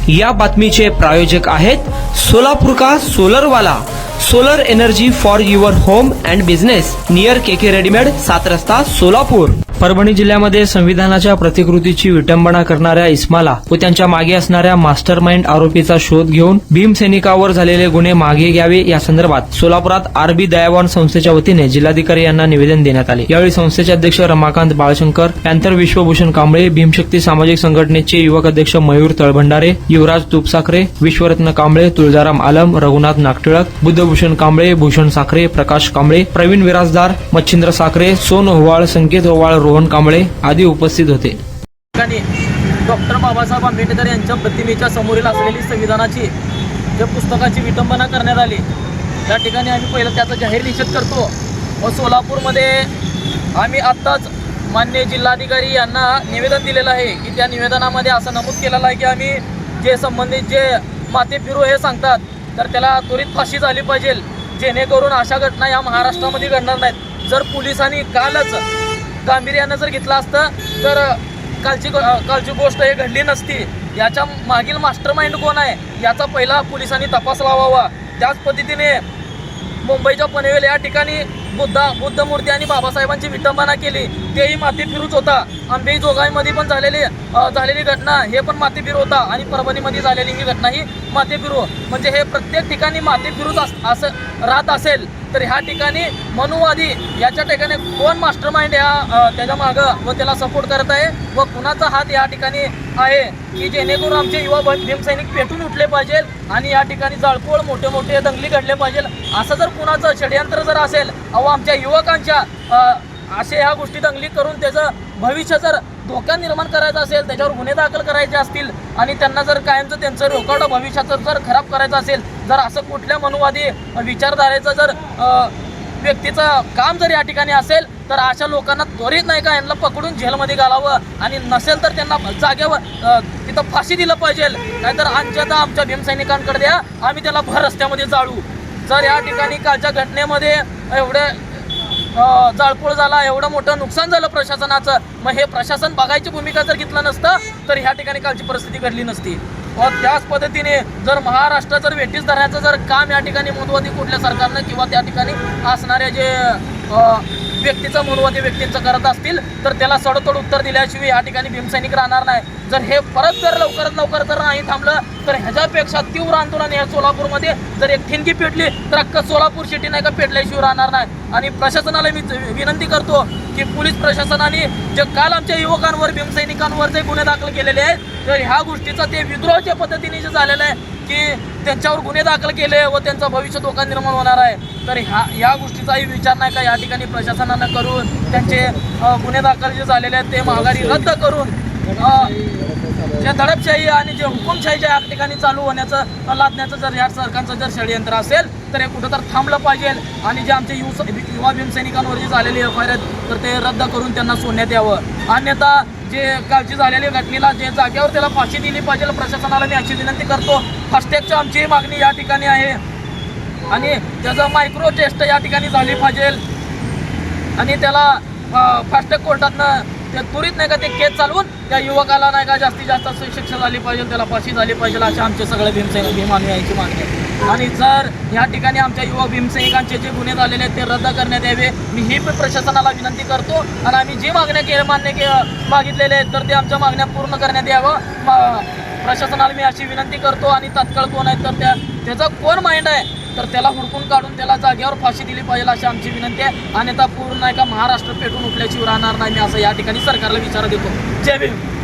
या बातमीचे प्रायोजक आहेत सोलापूर का सोलरवाला, solar energy for your home and business, near KK readymade, 7 रस्ता, सोलापूर। परभणी जिल्ह्यामध्ये संविधानाच्या प्रतिकृतीची विटंबना करणाऱ्या इस्माला व त्यांच्या मागे असणाऱ्या मास्टर माइंड आरोपीचा शोध घेऊन भीमसैनिकावर झालेले गुन्हे मागे घ्यावे या संदर्भात सोलापुरात आरबी दयावान संस्थेच्या वतीने जिल्हाधिकारी यांना निवेदन देण्यात आले। यावेळी संस्थेचे अध्यक्ष रमाकांत बाळशंकर, पॅन्थर विश्वभूषण कांबळे, भीमशक्ती सामाजिक संघटनेचे युवक अध्यक्ष मयूर तळभंडारे, युवराज तुपसाखरे, विश्वरत्न कांबळे, तुळजाराम आलम, रघुनाथ नागटिळक, बुद्धभूषण कांबळे, भूषण साखरे, प्रकाश कांबळे, प्रवीण विराजदार, मच्छिंद्र साखरे, सोन ओवाळ, संकेत ओवाळ, रोहन कांबळे आदी उपस्थित होते। डॉक्टर बाबासाहेब आंबेडकर यांच्या प्रतिमेच्या समोरील असलेली संविधानाची ज्या पुस्तकाची विटंबना करण्यात आली त्या ठिकाणी आम्ही पहिलं त्याचा जाहीर निषेध करतो व सोलापूरमध्ये आम्ही आत्ताच माननीय जिल्हाधिकारी यांना निवेदन दिलेलं आहे की त्या निवेदनामध्ये असं नमूद केलेलं आहे की आम्ही जे संबंधित जे माते फिरू हे सांगतात तर त्याला त्वरित फाशी झाली पाहिजे, जेणेकरून अशा घटना या महाराष्ट्रामध्ये घडणार नाहीत। जर पोलिसांनी कालच गांभीर्यानं जर घेतलं असतं तर कालची गोष्ट हे घडली नसती। याच्या मागील मास्टर माइंड कोण आहे याचा पहिला पोलिसांनी तपास लावावा। त्याच पद्धतीने मुंबईच्या पनवेल या ठिकाणी बुद्ध मूर्ती आणि बाबासाहेबांची विटंबना केली, तेही माती फिरूच होता। आंबेई जोगाईमध्ये पण झालेली घटना हे पण माती फिरू होता आणि परभणीमध्ये झालेली ही घटना ही माती फिरू, म्हणजे हे प्रत्येक ठिकाणी माती फिरूच असं राहत असेल तर ह्या ठिकाणी मनुवादी याच्या ठिकाणी कोण मास्टर माइंड त्याच्या मागं व त्याला सपोर्ट करत आहे व कुणाचा हात या ठिकाणी आहे की जेणेकरून आमचे युवा भीमसैनिक पेटून उठले पाहिजे आणि या ठिकाणी जाळपोळ मोठे मोठे दंगली घडले पाहिजे। असं जर कुणाचं षडयंत्र जर असेल अहो आमच्या युवकांच्या असे ह्या गोष्टी दंगली करून त्याचं भविष्य जर धोका निर्माण करायचा असेल, त्याच्यावर गुन्हे दाखल करायचे असतील आणि त्यांना जर कायमचं त्यांचं रोकड भविष्याचं जर खराब करायचं असेल, जर असं कुठल्या मनुवादी विचारधारेचं जर व्यक्तीचं काम जर या ठिकाणी असेल तर अशा लोकांना त्वरित नाही का यांना पकडून जेलमध्ये घालावं आणि नसेल तर त्यांना जागेवर तिथं फाशी दिलं पाहिजे, नाहीतर आमच्या भीमसैनिकांकडे द्या, आम्ही त्याला भर रस्त्यामध्ये जाळू। जर या ठिकाणी कालच्या घटनेमध्ये एवढे जाळपोळ झाला, एवढं मोठं नुकसान झालं प्रशासनाचं, मग हे प्रशासन बघायची भूमिका जर घेतलं नसतं तर ह्या ठिकाणी कालची परिस्थिती घडली नसती। व त्याच पद्धतीने जर महाराष्ट्र जर वेठीस धरण्याचं जर काम या ठिकाणी मनुवादी कुठल्या सरकारनं किंवा त्या ठिकाणी असणाऱ्या जे व्यक्तीचं मनुवादी व्यक्तींचं करत असतील तर त्याला सडतोड उत्तर दिल्याशिवाय या ठिकाणी भीमसैनिक राहणार नाही। जर हे परत जर लवकरात लवकर जर नाही थांबलं तर ह्याच्यापेक्षा तीव्र आंदोलन या सोलापूरमध्ये जर एक ठिणगी पेटली तर अख्खं सोलापूर सिटी नाही का पेटल्याशिवाय राहणार नाही। आणि प्रशासनाला मी विनंती करतो की पोलीस प्रशासनाने जे काल आमच्या युवकांवर भीमसैनिकांवर जे गुन्हे दाखल केलेले आहेत तर ह्या गोष्टीचा ते विद्रोहाच्या पद्धतीने जे झालेलं आहे की त्यांच्यावर गुन्हे दाखल केले व त्यांचं भविष्य धोका निर्माण होणार आहे, तर ह्या गोष्टीचाही विचार नाही का या ठिकाणी प्रशासनानं करून त्यांचे गुन्हे दाखल जे झालेले आहेत ते माघारी रद्द करून जे दडपशाही आणि जे हुकुमशाही ज्या ठिकाणी चालू होण्याचं लादण्याचं जर या सरकारचं जर षडयंत्र असेल तर हे कुठं तर थांबलं पाहिजे आणि जे आमचे युवा भीमसैनिकांवर जे झालेले एफ.आय.आर आहेत तर ते रद्द करून त्यांना सोडण्यात यावं। अन्यथा जे कालची झालेली घटनेला जे जागेवर त्याला फाशी दिली पाहिजे, प्रशासनाला मी अशी विनंती करतो। फास्टॅगची आमची मागणी या ठिकाणी आहे आणि त्याचं मायक्रो टेस्ट या ठिकाणी झाली पाहिजे आणि त्याला फास्टॅग कोर्टातनं ते त्वरित नाही का ते केस चालवून त्या युवकाला नाही का जास्तीत जास्त शिक्षा झाली पाहिजे, त्याला फाशी झाली पाहिजे, अशा आमचे सगळे भीमानुयायीची मागणी आहे। आणि जर या ठिकाणी आमच्या युवा भीमसैनिकांचे जे गुन्हे झालेले आहेत ते रद्द करण्यात यावे, मी ही प्रशासनाला विनंती करतो। आणि आम्ही जी मागण्या मागितलेले आहेत तर ते आमच्या मागण्या पूर्ण करण्यात यावं प्रशासनाला मी अशी विनंती करतो। आणि तात्काळ कोण आहे तर त्याचा कोण माइंड आहे तर त्याला हुडकून काढून त्याला जागेवर फाशी दिली पाहिजे अशी आमची विनंती आहे। अन्यथा पूर्ण नाही का महाराष्ट्र पेटून उठल्याशिवाय राहणार नाही, मी असं या ठिकाणी सरकारला विचार देतो। जय भीम।